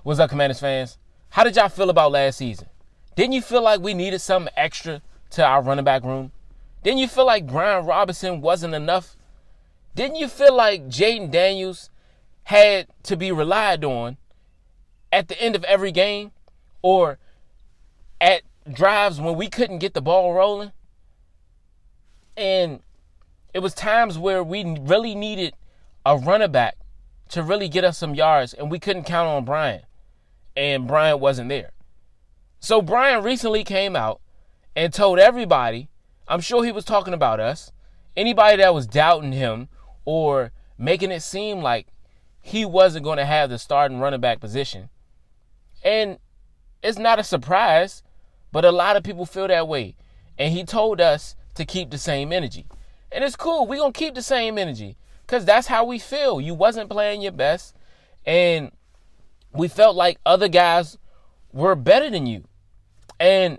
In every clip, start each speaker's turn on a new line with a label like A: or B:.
A: What's up, Commanders fans? How did y'all feel about last season? Didn't you feel like we needed something extra to our running back room? Didn't you feel like Brian Robinson wasn't enough? Didn't you feel like Jaden Daniels had to be relied on at the end of every game or at drives when we couldn't get the ball rolling? And it was times where we really needed a running back to really get us some yards, and we couldn't count on Brian. And Brian wasn't there. So Brian recently came out and told everybody, I'm sure he was talking about us, anybody that was doubting him or making it seem like he wasn't going to have the starting running back position. And it's not a surprise, but a lot of people feel that way. And he told us to keep the same energy. And it's cool. We're going to keep the same energy because that's how we feel. You wasn't playing your best, and we felt like other guys were better than you. And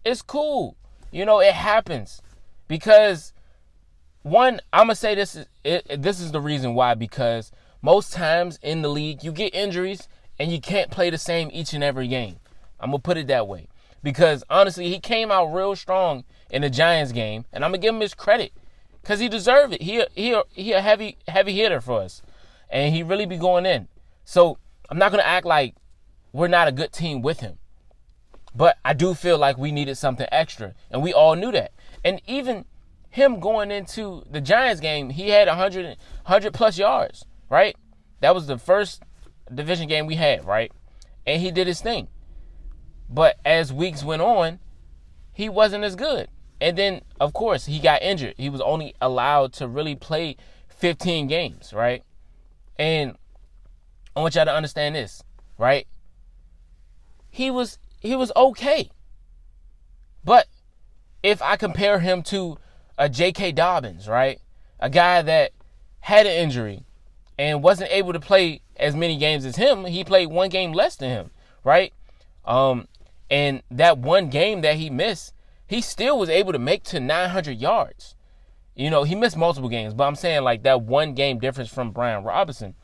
A: it's cool. You know, it happens. Because, one, I'm going to say this is the reason why. Because most times in the league, you get injuries and you can't play the same each and every game. I'm going to put it that way. Because, honestly, he came out real strong in the Giants game. And I'm going to give him his credit. Because he deserved it. He a heavy hitter for us. And he really be going in. So, I'm not going to act like we're not a good team with him. But I do feel like we needed something extra. And we all knew that. And even him going into the Giants game, he had 100 plus yards, right? That was the first division game we had, right? And he did his thing. But as weeks went on, he wasn't as good. And then, of course, he got injured. He was only allowed to really play 15 games, right? And I want y'all to understand this, right? He was okay. But if I compare him to a J.K. Dobbins, right? A guy that had an injury and wasn't able to play as many games as him, he played one game less than him, right? And that one game that he missed, he still was able to make to 900 yards. You know, he missed multiple games, but I'm saying like that one game difference from Brian Robinson,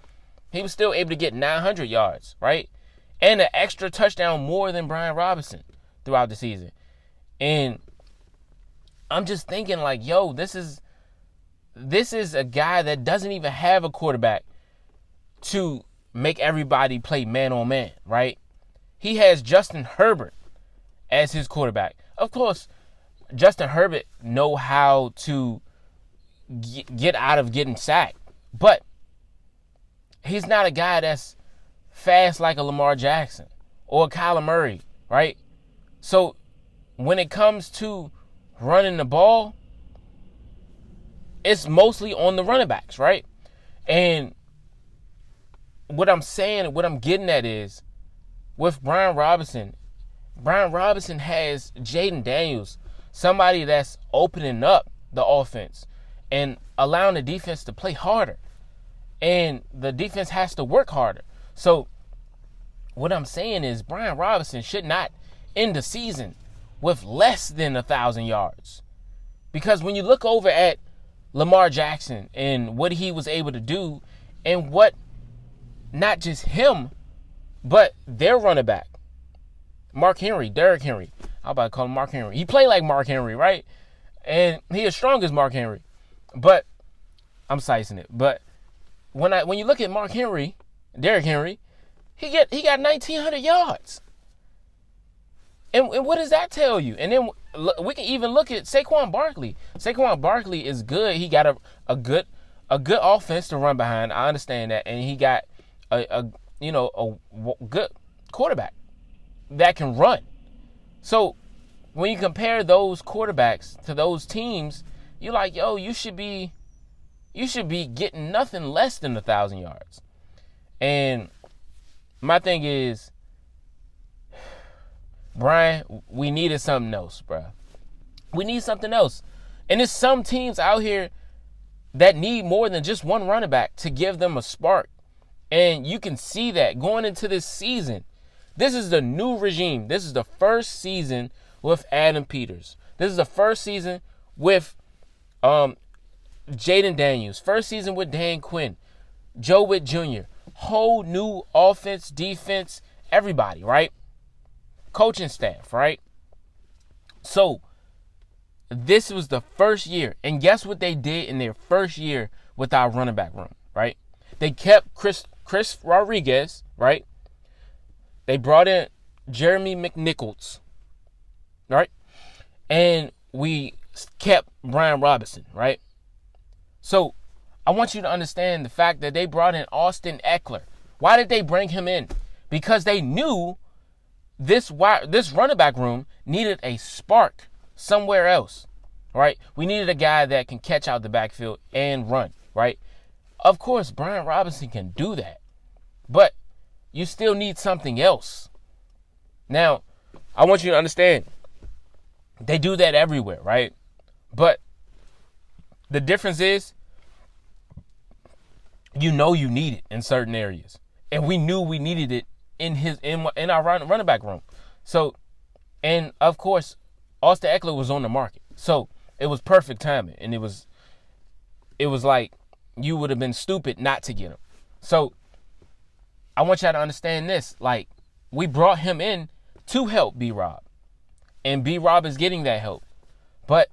A: he was still able to get 900 yards, right? And an extra touchdown more than Brian Robinson throughout the season. And I'm just thinking like, yo, this is a guy that doesn't even have a quarterback to make everybody play man on man, right? He has Justin Herbert as his quarterback. Of course, Justin Herbert know how to get out of getting sacked, but he's not a guy that's fast like a Lamar Jackson or a Kyler Murray, right? So when it comes to running the ball, it's mostly on the running backs, right? And what I'm getting at is with Brian Robinson has Jaden Daniels, somebody that's opening up the offense and allowing the defense to play harder. And the defense has to work harder. So what I'm saying is Brian Robinson should not end the season with less than 1,000 yards. Because when you look over at Lamar Jackson and what he was able to do and what not just him, but their running back, Derrick Henry. I'm about to call him Mark Henry. He played like Mark Henry, right? And he is strong as Mark Henry. But I'm sizing it. But when you look at Mark Henry, Derrick Henry, he got 1,900 yards. And what does that tell you? And then we can even look at Saquon Barkley. Saquon Barkley is good. He got a good offense to run behind. I understand that, and he got a good quarterback that can run. So when you compare those quarterbacks to those teams, you're like, yo, you should be getting nothing less than 1,000 yards. And my thing is, Brian, we needed something else, bro. We need something else. And there's some teams out here that need more than just one running back to give them a spark. And you can see that going into this season. This is the new regime. This is the first season with Adam Peters. This is the first season with Jaden Daniels. First season with Dan Quinn, Joe Witt Jr. whole new offense, defense, everybody, right? Coaching staff, right? So this was the first year. And guess what they did in their first year with our running back room, right? They kept Chris Rodriguez, right? They brought in Jeremy McNichols, right? And we kept Brian Robinson, right? So I want you to understand the fact that they brought in Austin Eckler. Why did they bring him in? Because they knew this running back room needed a spark somewhere else, right? We needed a guy that can catch out the backfield and run, right? Of course, Brian Robinson can do that, but you still need something else. Now, I want you to understand, they do that everywhere, right? But the difference is, you need it in certain areas, and we knew we needed it in our running back room. So, and of course, Austin Eckler was on the market, so it was perfect timing, and it was like you would have been stupid not to get him. So I want y'all to understand this. Like, we brought him in to help B-Rob, and B-Rob is getting that help, but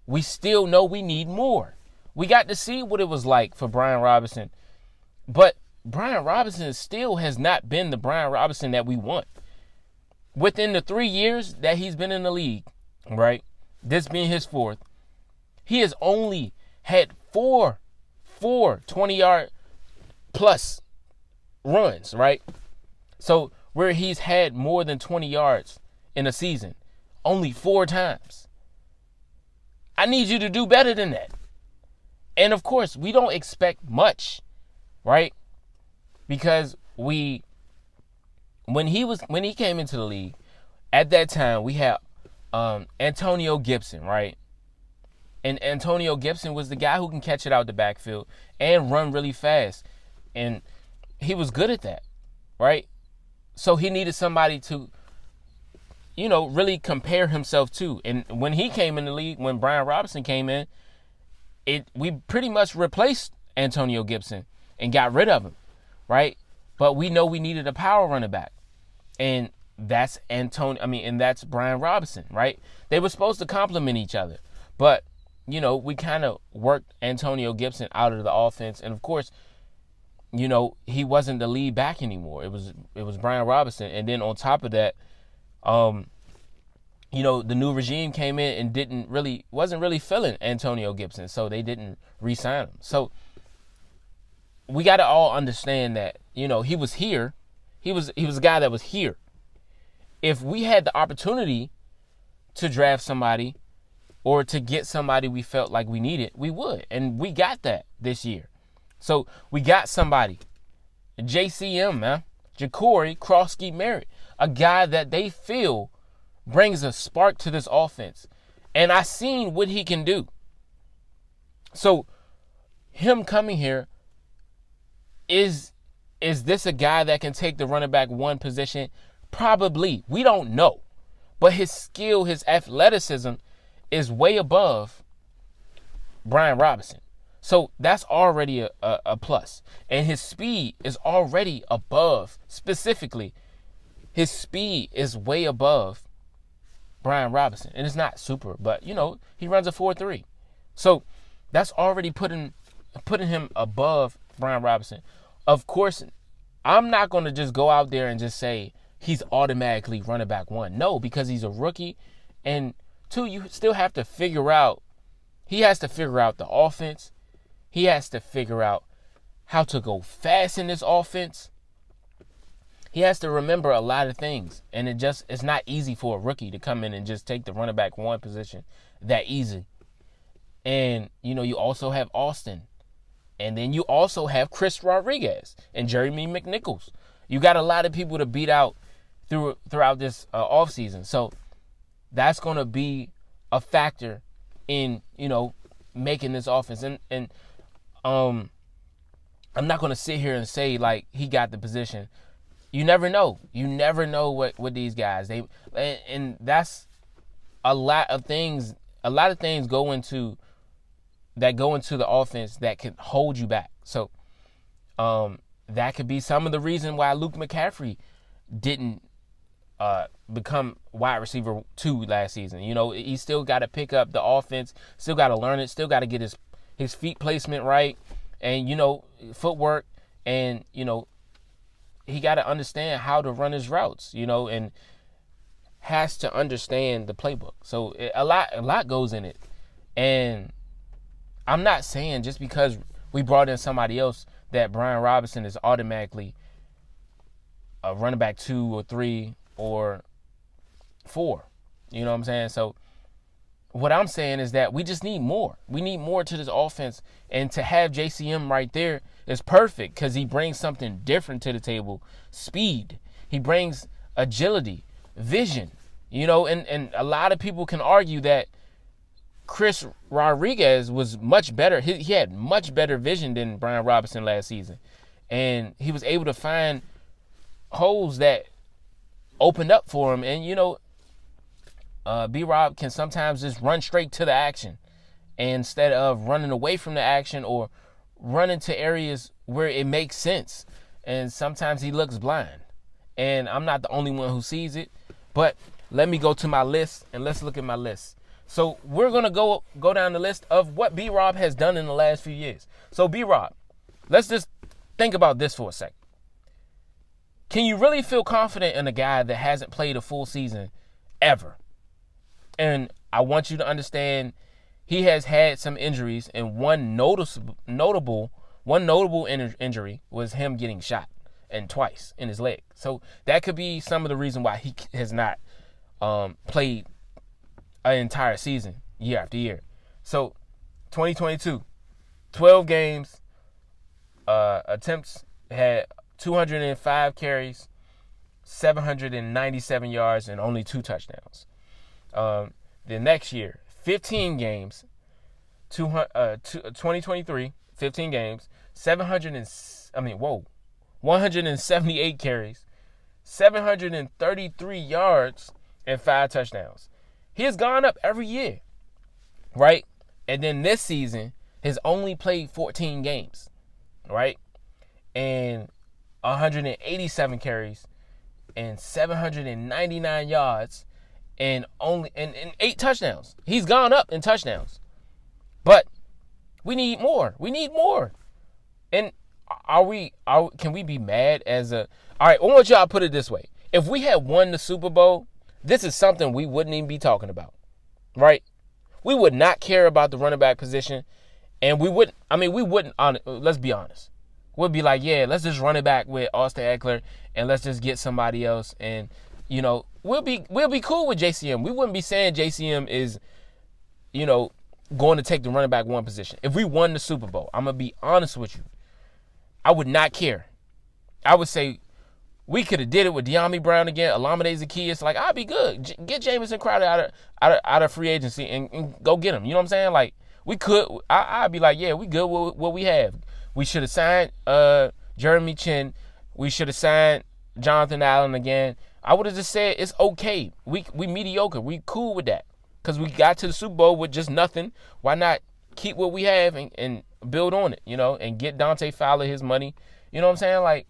A: we still know we need more. We got to see what it was like for Brian Robinson, but Brian Robinson still has not been the Brian Robinson that we want. Within the 3 years that he's been in the league, right, this being his fourth, he has only had four 20-yard plus runs, right? So where he's had more than 20 yards in a season, only 4 times. I need you to do better than that. And of course, we don't expect much, right? Because when he came into the league, at that time we had Antonio Gibson, right? And Antonio Gibson was the guy who can catch it out the backfield and run really fast. And he was good at that, right? So he needed somebody to, really compare himself to. And when he came in the league, when Brian Robinson came in, we pretty much replaced Antonio Gibson and got rid of him, right? But we know we needed a power running back. And that's that's Brian Robinson, right? They were supposed to complement each other. But, we kind of worked Antonio Gibson out of the offense. And of course, he wasn't the lead back anymore. It was Brian Robinson. And then on top of that, the new regime came in and wasn't really feeling Antonio Gibson. So they didn't re-sign him. So we got to all understand that, he was here. He was a guy that was here. If we had the opportunity to draft somebody or to get somebody we felt like we needed, we would. And we got that this year. So we got somebody, JCM, man, Ja'Cory Croskey-Merritt, a guy that they feel brings a spark to this offense. And I seen what he can do. So him coming here, is this a guy that can take the running back one position? Probably. We don't know. But his skill, his athleticism is way above Brian Robinson. So that's already a plus. And his speed is already above, specifically, his speed is way above Brian Robinson. And it's not super, but, he runs a 4.3. So that's already putting him above Brian Robinson. Of course, I'm not going to just go out there and just say he's automatically running back one. No, because he's a rookie. And 2, you still have to figure out, he has to figure out the offense. He has to figure out how to go fast in this offense. He has to remember a lot of things. And it's not easy for a rookie to come in and just take the running back one position that easy. And, you also have Austin. And then you also have Chris Rodriguez and Jeremy McNichols. You got a lot of people to beat out throughout this offseason. So that's going to be a factor in, making this offense. And I'm not going to sit here and say, like, he got the position. You never know. You never know what these guys, and that's a lot of things go into the offense that can hold you back. So, that could be some of the reason why Luke McCaffrey didn't become wide receiver 2 last season. He still got to pick up the offense, still got to learn it, still got to get his feet placement right, and footwork, and he got to understand how to run his routes, and has to understand the playbook. So a lot goes in it, and I'm not saying just because we brought in somebody else that Brian Robinson is automatically a running back 2 or 3 or 4. You know what I'm saying? So what I'm saying is that we just need more. We need more to this offense, and to have JCM right there is perfect because he brings something different to the table. Speed. He brings agility, vision, and a lot of people can argue that Chris Rodriguez was much better. He had much better vision than Brian Robinson last season, and he was able to find holes that opened up for him. And B-Rob can sometimes just run straight to the action instead of running away from the action or running to areas where it makes sense. And sometimes he looks blind, and I'm not the only one who sees it. But let me go to my list, and let's look at my list. So we're going to go down the list of what B-Rob has done in the last few years. So B-Rob, let's just think about this for a second. Can you really feel confident in a guy that hasn't played a full season ever? And I want you to understand he has had some injuries, and one notable injury was him getting shot, and twice in his leg. So that could be some of the reason why he has not played an entire season year after year. So 2022, 12 games, attempts, had 205 carries, 797 yards, and only 2 touchdowns. The next year, 15 games, 2023, 15 games, 178 carries, 733 yards, and 5 touchdowns. He has gone up every year, right? And then this season, has only played 14 games, right? And 187 carries and 799 yards and 8 touchdowns. He's gone up in touchdowns. But we need more. We need more. And can we be mad as a... All right, I want y'all to put it this way. If we had won the Super Bowl, this is something we wouldn't even be talking about, right? We would not care about the running back position, and we wouldn't, let's be honest. We'd be like, yeah, let's just run it back with Austin Eckler, and let's just get somebody else, and, we'll be cool with JCM. We wouldn't be saying JCM is, going to take the running back 1 position. If we won the Super Bowl, I'm going to be honest with you, I would not care. I would say, we could have did it with De'Ami Brown again, Olamide Zaccheaus. Like, I'd be good. Get Jamison Crowder out of free agency and go get him. You know what I'm saying? Like, we could. I'd be like, yeah, we good with what we have. We should have signed Jeremy Chin. We should have signed Jonathan Allen again. I would have just said it's okay. We mediocre. We cool with that because we got to the Super Bowl with just nothing. Why not keep what we have and build on it? And get Dante Fowler his money. You know what I'm saying? Like.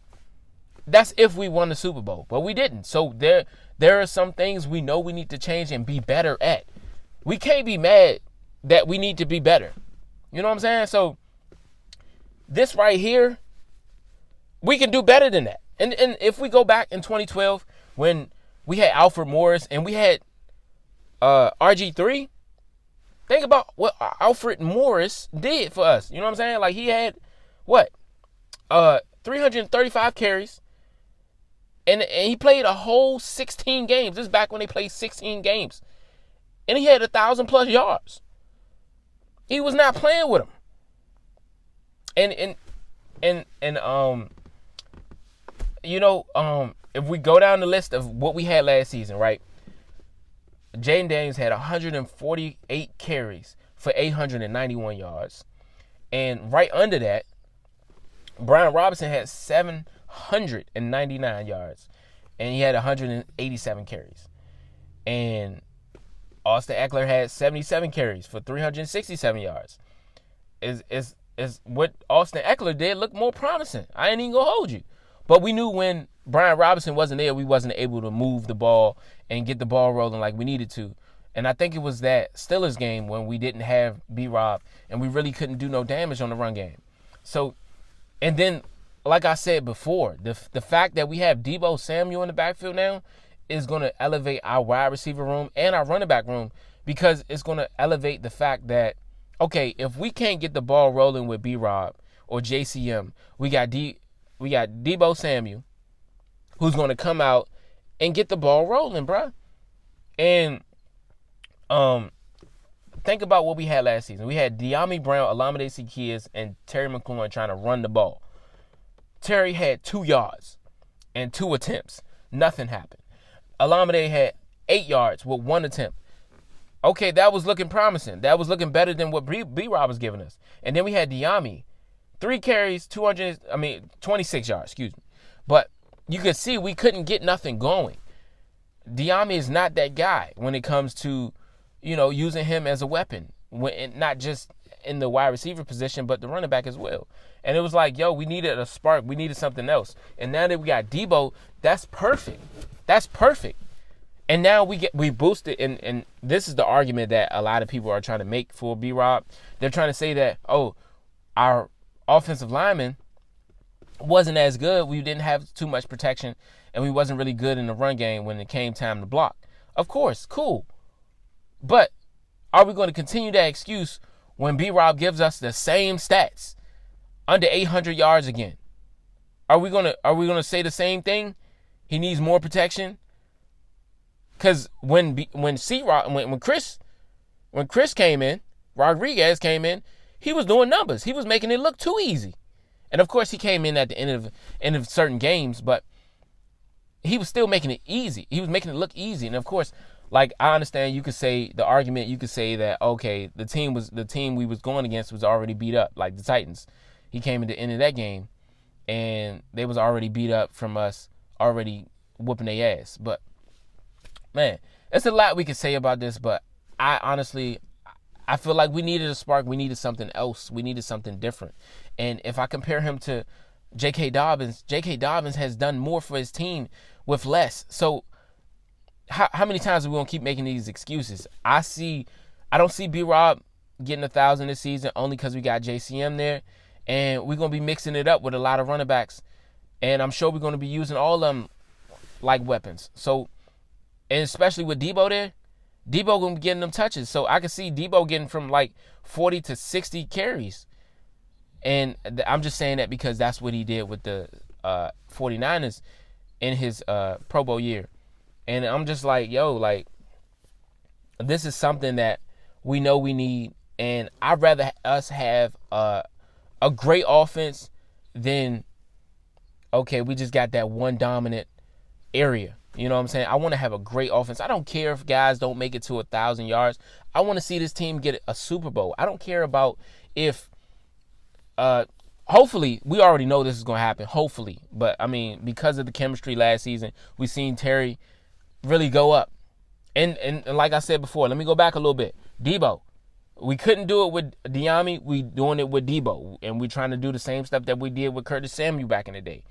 A: That's if we won the Super Bowl, but we didn't. So there are some things we know we need to change and be better at. We can't be mad that we need to be better. You know what I'm saying? So this right here, we can do better than that. And if we go back in 2012 when we had Alfred Morris and we had RG3, think about what Alfred Morris did for us. You know what I'm saying? Like he had 335 carries. And he played a whole 16 games. This is back when they played 16 games. And he had 1,000+ yards. He was not playing with him. If we go down the list of what we had last season, right? Jaden Daniels had 148 carries for 891 yards. And right under that, Brian Robinson had 799 yards, and he had 187 carries. And Austin Eckler had 77 carries for 367 yards. is what Austin Eckler did look more promising. I ain't even gonna hold you. But we knew when Brian Robinson wasn't there, we wasn't able to move the ball and get the ball rolling like we needed to. And I think it was that Steelers game when we didn't have B-Rob and we really couldn't do no damage on the run game. So, and then, like I said before, the fact that we have Deebo Samuel in the backfield now is going to elevate our wide receiver room and our running back room, because it's going to elevate the fact that, okay, if we can't get the ball rolling with B-Rob or JCM, we got Deebo Samuel, who's going to come out and get the ball rolling, bruh. And think about what we had last season. We had De'Ami Brown, Olamide Zaccheaus, and Terry McLaurin trying to run the ball. Terry had 2 yards and 2 attempts. Nothing happened. Olamide had 8 yards with 1 attempt. Okay, that was looking promising. That was looking better than what B-Rob was giving us. And then we had De'Ami, 3 carries, 26 yards, excuse me. But you could see we couldn't get nothing going. De'Ami is not that guy when it comes to, using him as a weapon, not just in the wide receiver position, but the running back as well. And it was like, we needed a spark. We needed something else. And now that we got Deebo, that's perfect. That's perfect. And now we boosted, and this is the argument that a lot of people are trying to make for B-Rob. They're trying to say that, our offensive lineman wasn't as good. We didn't have too much protection, and we wasn't really good in the run game when it came time to block. Of course, cool. But are we going to continue that excuse when B-Rob gives us the same stats, under 800 yards again? Are we gonna say the same thing? He needs more protection. Because when Chris came in, Rodriguez came in, he was doing numbers. He was making it look too easy. And of course, he came in at the end of certain games, but he was still making it easy. He was making it look easy. And of course, like, I understand you could say that, okay, the team we was going against was already beat up, like the Titans. He came at the end of that game, and they was already beat up from us, already whooping their ass. But man, it's a lot we could say about this, but I feel like we needed a spark. We needed something else. We needed something different. And if I compare him to J.K. Dobbins has done more for his team with less. So how many times are we going to keep making these excuses? I don't see B-Rob getting 1,000 this season only because we got JCM there. And we're going to be mixing it up with a lot of running backs. And I'm sure we're going to be using all of them like weapons. So, and especially with Deebo there, Deebo going to be getting them touches. So I can see Deebo getting from like 40 to 60 carries. And I'm just saying that because that's what he did with the 49ers in his Pro Bowl year. And I'm just like, this is something that we know we need. And I'd rather us have a great offense than, okay, we just got that one dominant area. You know what I'm saying? I want to have a great offense. I don't care if guys don't make it to 1,000 yards. I want to see this team get a Super Bowl. I don't care about if, hopefully, we already know this is going to happen, hopefully. But, I mean, because of the chemistry last season, we seen Terry really go up. And like I said before, let me go back a little bit. Deebo. We couldn't do it with De'Ami. We doing it with Deebo. And we trying to do the same stuff that we did with Curtis Samuel back in the day.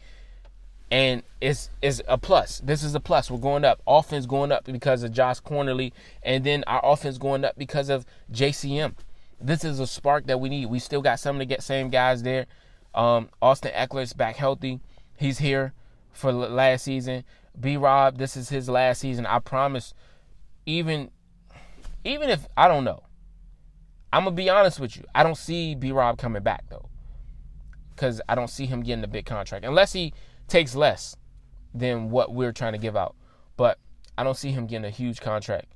A: And it's a plus. This is a plus. We're going up. Offense going up because of Josh Cornerly. And then our offense going up because of JCM. This is a spark that we need. We still got some of the same guys there. Austin Eckler's back healthy. He's here for last season. B-Rob, this is his last season. I promise, even if, I don't know. I'm going to be honest with you. I don't see B-Rob coming back, though. Because I don't see him getting a big contract. Unless he takes less than what we're trying to give out. But I don't see him getting a huge contract.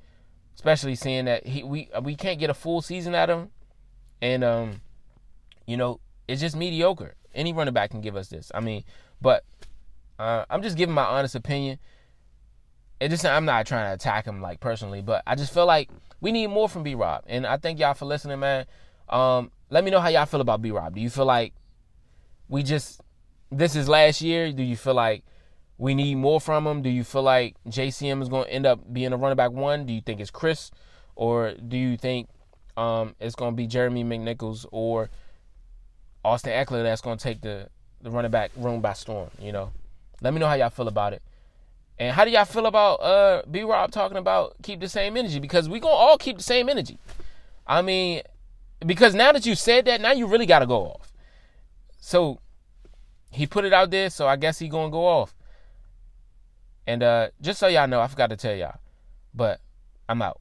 A: Especially seeing that we can't get a full season out of him. And, it's just mediocre. Any running back can give us this. I mean, but I'm just giving my honest opinion. I'm not trying to attack him, like, personally. But I just feel like we need more from B-Rob. And I thank y'all for listening, man. Let me know how y'all feel about B-Rob. Do you feel like this is last year? Do you feel like we need more from him? Do you feel like JCM is going to end up being a running back 1? Do you think it's Chris? Or do you think it's going to be Jeremy McNichols? Or Austin Eckler that's going to take the running back room by storm, you know. Let me know how y'all feel about it. And how do y'all feel about B-Rob talking about keep the same energy? Because we going to all keep the same energy. I mean, because now that you said that, now you really got to go off. So he put it out there, so I guess he going to go off. And just so y'all know, I forgot to tell y'all. But I'm out.